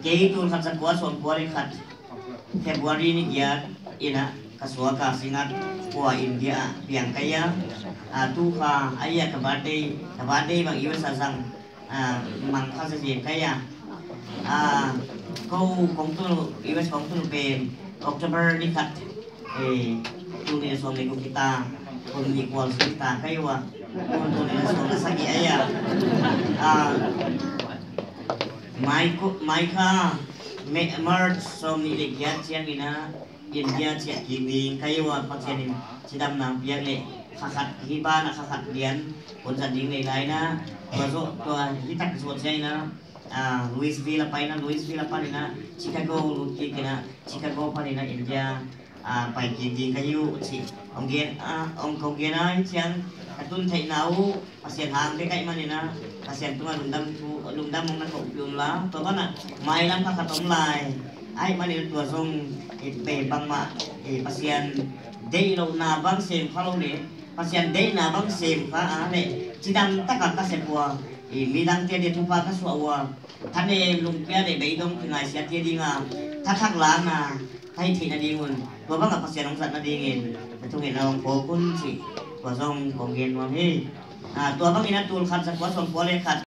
Kei tu khat sa kuat son kuat khat Februari ni dia ina kasua ka singat kuah India piang kaya tu ka ayah kabade bang iwan sasang mang khasa jen kaya kau kong tu iwan kong tu pe October ni khat tu ni som ni kita pun equal kita kaya tu ni som sagi ayah mai ka March som ni le kiat chiang ina India chia kini kayu pasien ini sidam nang biar le kakak hiba nak kakak lian pun sanding le lain na masuk tua hitak suat saya na Louisville apa ina Chicago luki kena Chicago apa ina India pai kini kayu si om konggen na chiang atun thai nau pasien hang de kai manina pasien tu lundam mong na ko pium la to bana mai lam kakak tom lai ai mani tua song pe bang ma pasien dei lo na bang sem phalo le pasien dei na bang sem pha ne chidam takak ka se bua midang te de thupa ka suwa thane lumpia de bei dong ngai sia te dinga thak la na thai thi na dingun tua bang pasien ong sat na dingin tu nge na ko kun si tua song konggen wa he tua bang ina tul khat sa kwa song kwa le khat